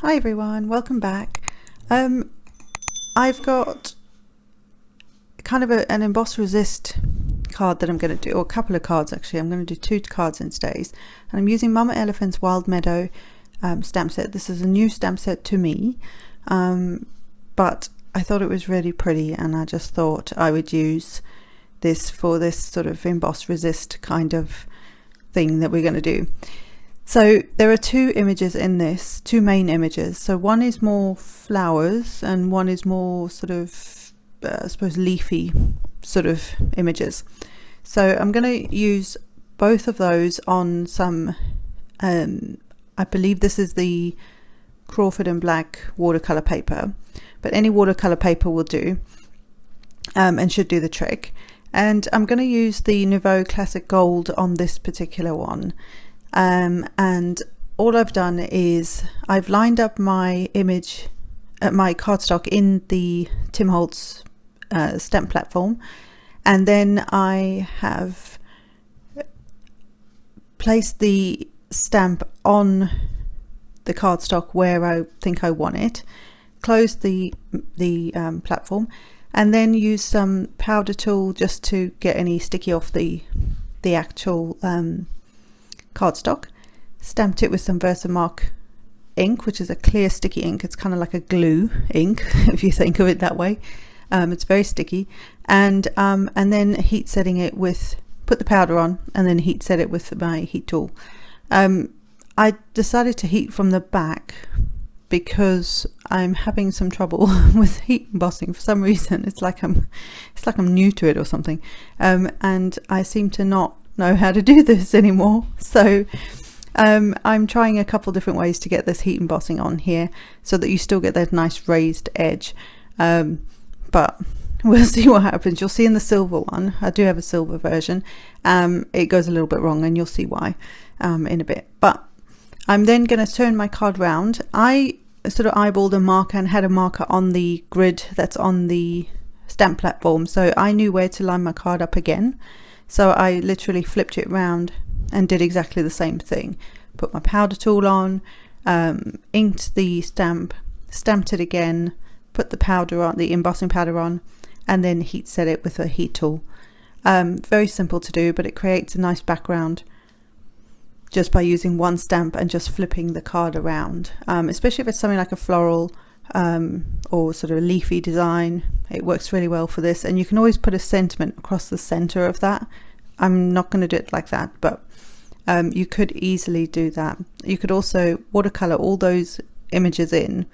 Hi everyone, welcome back. I've got kind of an Emboss Resist card that I'm going to do, or a couple of cards actually. I'm going to do 2 cards in today's, and I'm using Mama Elephant's Wild Meadow stamp set. This is a new stamp set to me, but I thought it was really pretty, and I just thought I would use this for this sort of Emboss Resist kind of thing that we're going to do. So there are 2 images in this, 2 main images. So one is more flowers and one is more sort of, I suppose, leafy sort of images. So I'm going to use both of those on some, I believe this is the Crawford and Black watercolor paper, but any watercolor paper will do, and should do the trick. And I'm going to use the Meadow Classic Gold on this particular one. And all I've done is I've lined up my image, my cardstock in the Tim Holtz stamp platform, and then I have placed the stamp on the cardstock where I think I want it, closed the platform, and then used some powder tool just to get any sticky off the actual cardstock. Stamped it with some Versamark ink, which is a clear sticky ink. It's kind of like a glue ink if you think of it that way. It's very sticky, and then heat setting it with, put the powder on and then heat set it with my heat tool. I decided to heat from the back because I'm having some trouble with heat embossing for some reason. It's like I'm new to it or something, and I seem to not know how to do this anymore. So I'm trying a couple different ways to get this heat embossing on here so that you still get that nice raised edge, but we'll see what happens. You'll see in the silver one, I do have a silver version, it goes a little bit wrong, and you'll see why in a bit. But I'm then going to turn my card round. I sort of eyeballed a marker and had a marker on the grid that's on the stamp platform, so I knew where to line my card up again. So I literally flipped it round and did exactly the same thing. Put my powder tool on, inked the stamp, stamped it again, put the powder on, the embossing powder on, and then heat set it with a heat tool. Very simple to do, but it creates a nice background just by using one stamp and just flipping the card around. Especially if it's something like a floral or sort of a leafy design, it works really well for this. And you can always put a sentiment across the center of that. I'm not going to do it like that, but you could easily do that. You could also watercolor all those images in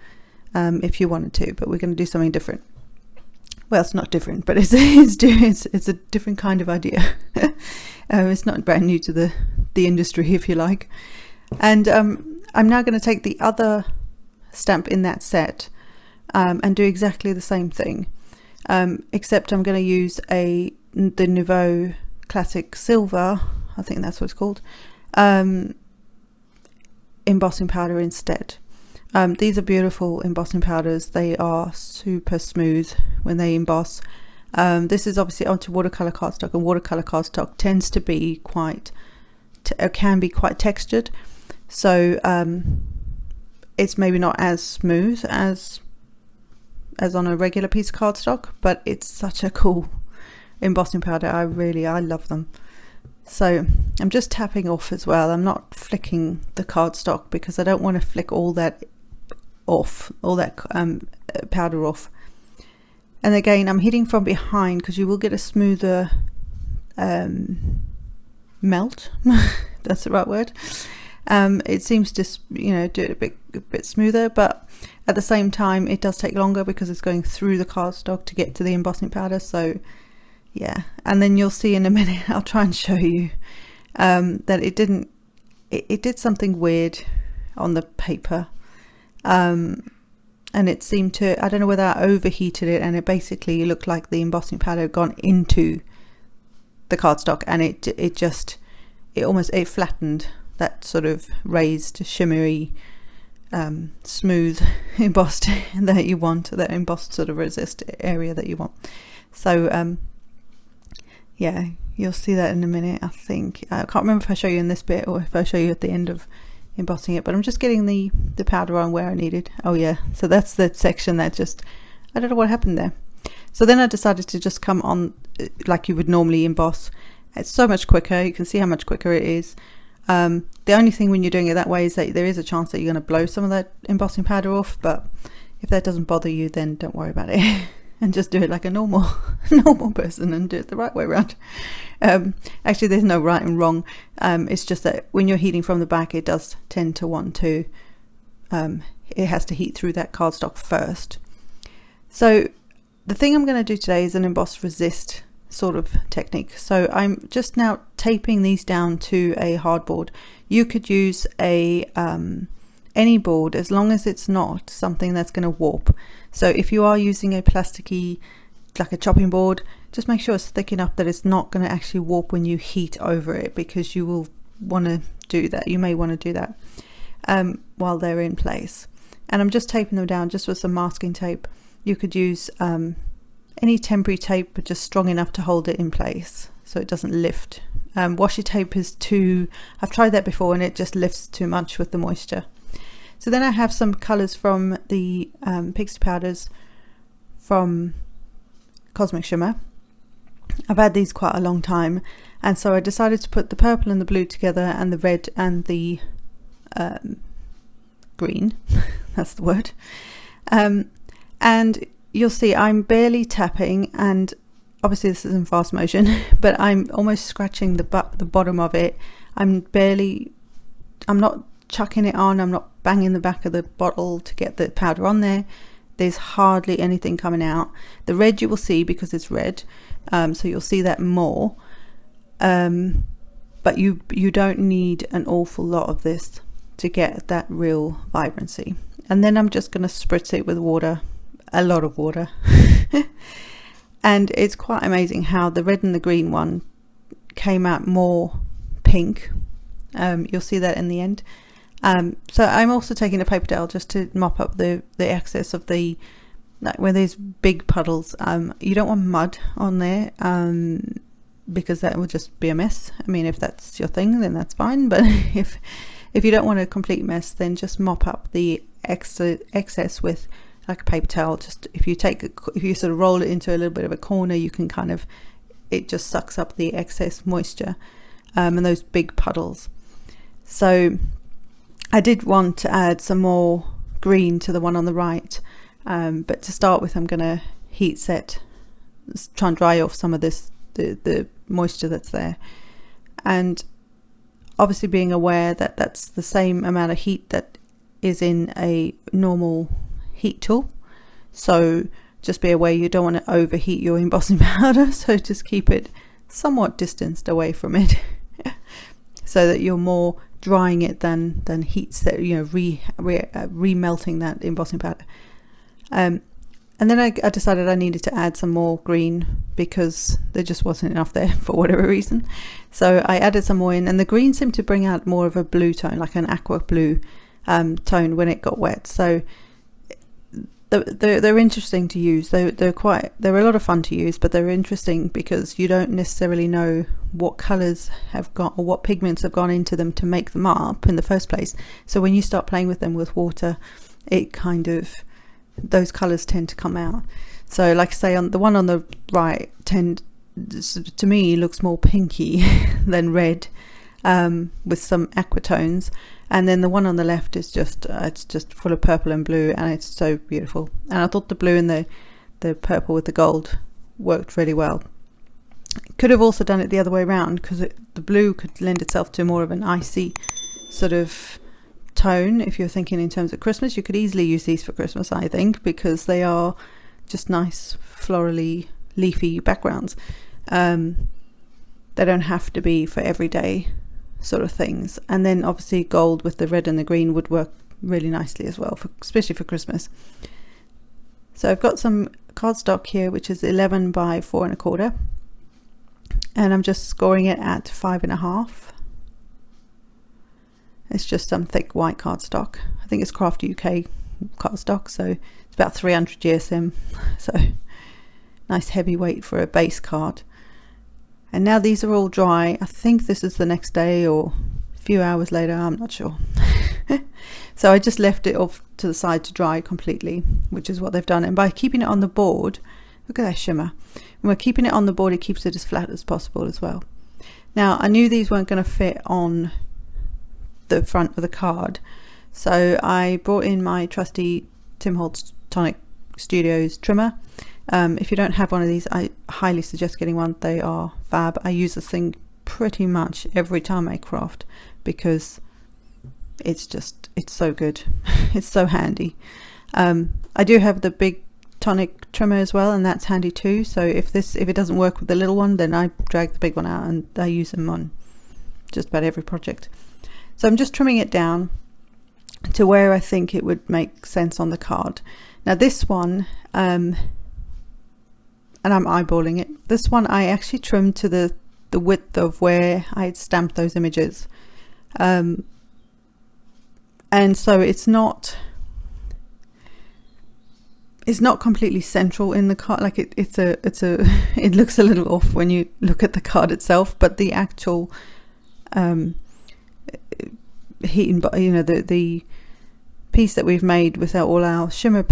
if you wanted to, but we're going to do something different. Well, it's not different, but it's a different kind of idea. It's not brand new to the industry, if you like. And I'm now going to take the other stamp in that set and do exactly the same thing, except I'm going to use the Meadow Classic Silver, I think that's what it's called, embossing powder instead. These are beautiful embossing powders. They are super smooth when they emboss. This is obviously onto watercolor cardstock, and watercolor cardstock tends to be can be quite textured, so it's maybe not as smooth as on a regular piece of cardstock, but it's such a cool embossing powder. I love them. So I'm just tapping off as well. I'm not flicking the cardstock because I don't want to flick all that off, all that powder off. And again, I'm hitting from behind because you will get a smoother melt. That's the right word. It seems to, do it a bit smoother, but at the same time it does take longer because it's going through the cardstock to get to the embossing powder. So yeah, and then you'll see in a minute, I'll try and show you that it did something weird on the paper, and it seemed to, I don't know whether I overheated it, and it basically looked like the embossing powder had gone into the cardstock, and it flattened that sort of raised, shimmery, smooth embossed that you want, that embossed sort of resist area that you want. So yeah, you'll see that in a minute. I think I can't remember if I show you in this bit or if I show you at the end of embossing it, but I'm just getting the powder on where I needed. Oh yeah, so that's that section that just, I don't know what happened there. So then I decided to just come on like you would normally emboss. It's so much quicker. You can see how much quicker it is. The only thing when you're doing it that way is that there is a chance that you're going to blow some of that embossing powder off, but if that doesn't bother you, then don't worry about it and just do it like a normal person and do it the right way around. Actually, there's no right and wrong. It's just that when you're heating from the back, it does tend to want to, it has to heat through that cardstock first. So the thing I'm going to do today is an emboss resist sort of technique. So I'm just now taping these down to a hardboard. You could use a any board as long as it's not something that's going to warp. So if you are using a plasticky, like a chopping board, just make sure it's thick enough that it's not going to actually warp when you heat over it, because you will want to do that. You may want to do that while they're in place. And I'm just taping them down just with some masking tape. You could use any temporary tape, but just strong enough to hold it in place so it doesn't lift. Washi tape is too, I've tried that before and it just lifts too much with the moisture. So then I have some colours from the Pixie powders from Cosmic Shimmer. I've had these quite a long time, and so I decided to put the purple and the blue together and the red and the green, that's the word. And you'll see I'm barely tapping, and obviously this is in fast motion, but I'm almost scratching the bottom of it. I'm not chucking it on, I'm not banging the back of the bottle to get the powder on there. There's hardly anything coming out. The red you will see because it's red, so you'll see that more, but you don't need an awful lot of this to get that real vibrancy. And then I'm just going to spritz it with water, a lot of water. And it's quite amazing how the red and the green one came out more pink. You'll see that in the end. So I'm also taking a paper towel just to mop up the excess of the, like where there's big puddles. You don't want mud on there, because that will just be a mess. I mean, if that's your thing, then that's fine, but if you don't want a complete mess, then just mop up the excess with like a paper towel. Just if you sort of roll it into a little bit of a corner, you can kind of, it just sucks up the excess moisture and those big puddles. So I did want to add some more green to the one on the right, but to start with I'm going to heat set, try and dry off some of this, the moisture that's there, and obviously being aware that that's the same amount of heat that is in a normal heat tool. So just be aware you don't want to overheat your embossing powder, so just keep it somewhat distanced away from it so that you're more drying it than heat set, remelting that embossing powder. And then I decided I needed to add some more green because there just wasn't enough there for whatever reason. So I added some more in, and the green seemed to bring out more of a blue tone, like an aqua blue tone when it got wet. So they're interesting to use. They're a lot of fun to use, but they're interesting because you don't necessarily know what colors have got or what pigments have gone into them to make them up in the first place. So when you start playing with them with water, it kind of, those colors tend to come out. So like I say, on the one on the right to me looks more pinky than red, with some aqua tones, and then the one on the left is just it's just full of purple and blue, and it's so beautiful. And I thought the blue and the purple with the gold worked really well. Could have also done it the other way around, because the blue could lend itself to more of an icy sort of tone. If you're thinking in terms of Christmas, you could easily use these for Christmas, I think, because they are just nice florally leafy backgrounds. They don't have to be for everyday sort of things. And then obviously gold with the red and the green would work really nicely as well, especially for Christmas. So I've got some cardstock here which is 11 by 4¼ and I'm just scoring it at 5.5. It's just some thick white cardstock. I think it's Craft UK cardstock, so it's about 300 GSM, so nice heavy weight for a base card. And now these are all dry. I think this is the next day or a few hours later, I'm not sure. So I just left it off to the side to dry completely, which is what they've done. And by keeping it on the board, look at that shimmer. When we're keeping it on the board, it keeps it as flat as possible as well. Now, I knew these weren't going to fit on the front of the card, so I brought in my trusty Tim Holtz Tonic Studios trimmer. If you don't have one of these, I highly suggest getting one. They are fab. I use this thing pretty much every time I craft because it's so good. It's so handy. I do have the big tonic trimmer as well, and that's handy too. So if it doesn't work with the little one, then I drag the big one out and I use them on just about every project. So I'm just trimming it down to where I think it would make sense on the card. Now this one, and I'm eyeballing it, this one I actually trimmed to the width of where I had stamped those images, and so it's not completely central in the card. Like it looks a little off when you look at the card itself, but the actual heat and, you know, the piece that we've made with all our shimmer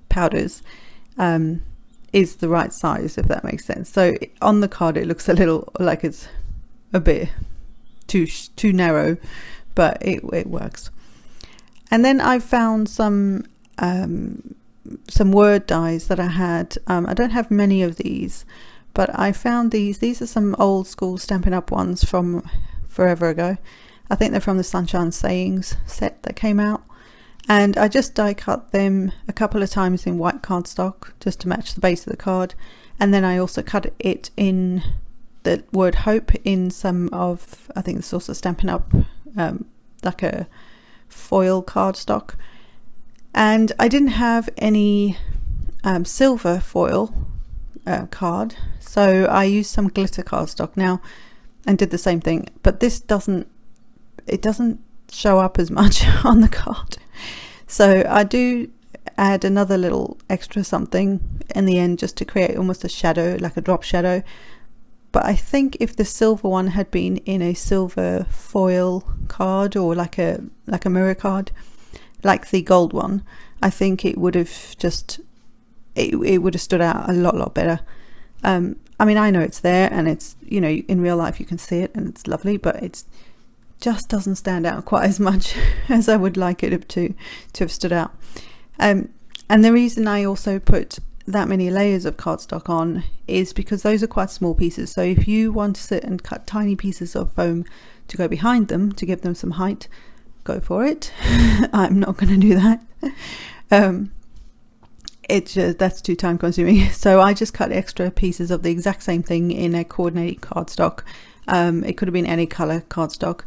powders is the right size, if that makes sense. So on the card it looks a little like it's a bit too narrow, but it works. And then I found some word dies that I had. I don't have many of these, but I found these are some old school Stampin' Up ones from forever ago. I think they're from the Sunshine Sayings set that came out, and I just die cut them a couple of times in white cardstock just to match the base of the card, and then I also cut it in the word hope in some of, I think it's also Stampin' Up like a foil cardstock. And I didn't have any silver foil card, so I used some glitter cardstock now and did the same thing, but this doesn't show up as much on the card. So I do add another little extra something in the end just to create almost a shadow, like a drop shadow. But I think if the silver one had been in a silver foil card or like a mirror card, like the gold one, I think it would have it would have stood out a lot better. I mean, I know it's there, and it's, you know, in real life you can see it and it's lovely, but it's just doesn't stand out quite as much as I would like it to have stood out. And the reason I also put that many layers of cardstock on is because those are quite small pieces. So if you want to sit and cut tiny pieces of foam to go behind them to give them some height, go for it. I'm not going to do that. That's too time consuming. So I just cut extra pieces of the exact same thing in a coordinating cardstock. It could have been any color cardstock,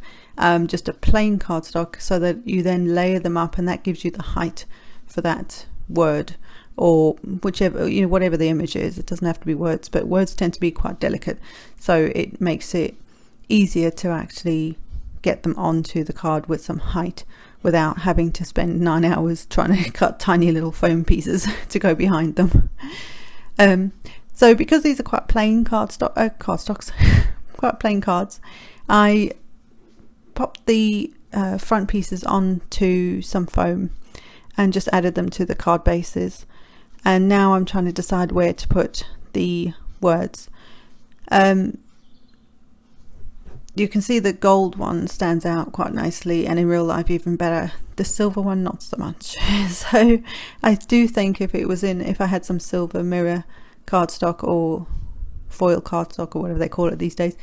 just a plain cardstock, so that you then layer them up, and that gives you the height for that word, or whichever, you know, whatever the image is. It doesn't have to be words, but words tend to be quite delicate, so it makes it easier to actually get them onto the card with some height without having to spend 9 hours trying to cut tiny little foam pieces to go behind them. So because these are quite plain cardstocks, quite plain cards, I popped the front pieces onto some foam and just added them to the card bases, and now I'm trying to decide where to put the words. You can see the gold one stands out quite nicely, and in real life even better. The silver one not so much. So I do think if I had some silver mirror cardstock or foil cardstock or whatever they call it these days,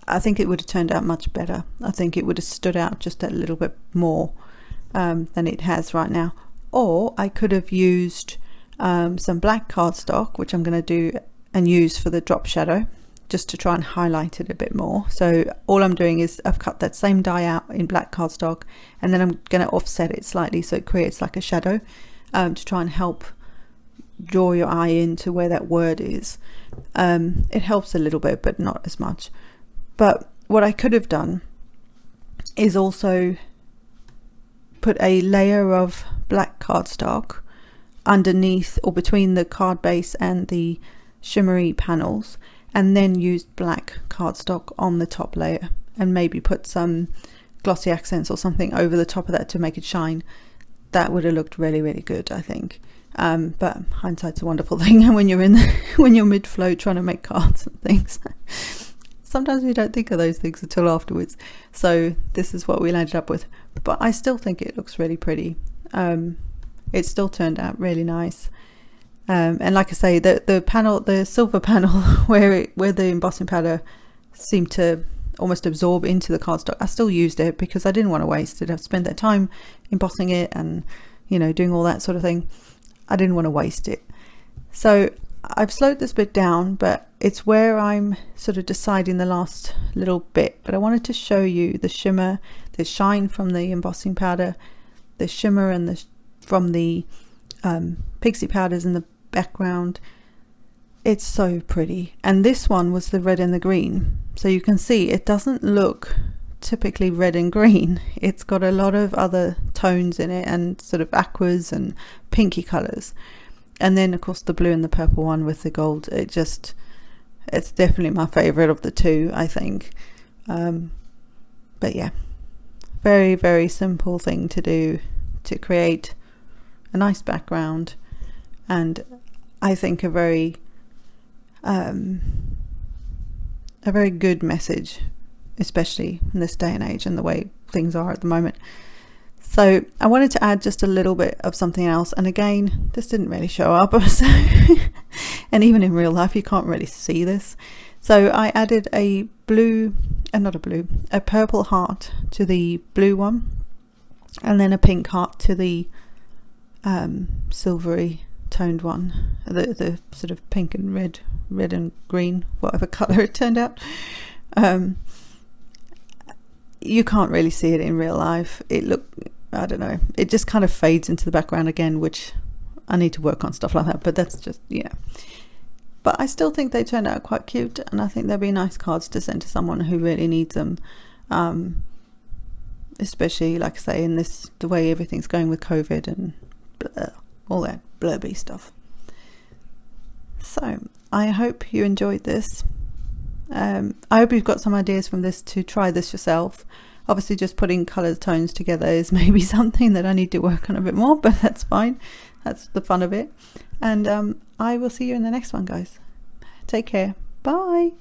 I think it would have turned out much better. I think it would have stood out just a little bit more than it has right now. Or I could have used some black cardstock, which I'm going to do and use for the drop shadow, just to try and highlight it a bit more. So all I'm doing is I've cut that same die out in black cardstock, and then I'm going to offset it slightly so it creates like a shadow to try and help draw your eye into where that word is. It helps a little bit, but not as much. But what I could have done is also put a layer of black cardstock underneath or between the card base and the shimmery panels, and then used black cardstock on the top layer, and maybe put some glossy accents or something over the top of that to make it shine, that would have looked really, really good, I think. But hindsight's a wonderful thing when you're when you're mid-flow trying to make cards and things. Sometimes we don't think of those things until afterwards. So this is what we landed up with. But I still think it looks really pretty. It still turned out really nice. And like I say, the panel, the silver panel where the embossing powder seemed to almost absorb into the cardstock, I still used it because I didn't want to waste it. I've spent that time embossing it and, you know, doing all that sort of thing. I didn't want to waste it. So I've slowed this bit down, but it's where I'm sort of deciding the last little bit. But I wanted to show you the shimmer, the shine from the embossing powder, the shimmer and from the pixie powders in the background. It's so pretty. And this one was the red and the green. So you can see it doesn't look typically red and green. It's got a lot of other tones in it and sort of aquas and pinky colors. And then of course the blue and the purple one with the gold. It's definitely my favorite of the two, I think. But yeah, very, very simple thing to do to create a nice background, and I think a very good message, especially in this day and age and the way things are at the moment. So I wanted to add just a little bit of something else, and again, this didn't really show up, so and even in real life you can't really see this. So I added a purple heart to the blue one, and then a pink heart to the silvery toned one, the sort of pink and red and green, whatever color it turned out. You can't really see it in real life. I don't know, it just kind of fades into the background again, which I need to work on stuff like that, but that's just, yeah. But I still think they turned out quite cute, and I think they'll be nice cards to send to someone who really needs them, especially, like I say, in the way everything's going with COVID and all that blurby stuff. So I hope you enjoyed this. I hope you've got some ideas from this to try this yourself. Obviously just putting colour tones together is maybe something that I need to work on a bit more, but that's fine. That's the fun of it. And I will see you in the next one, guys. Take care. Bye.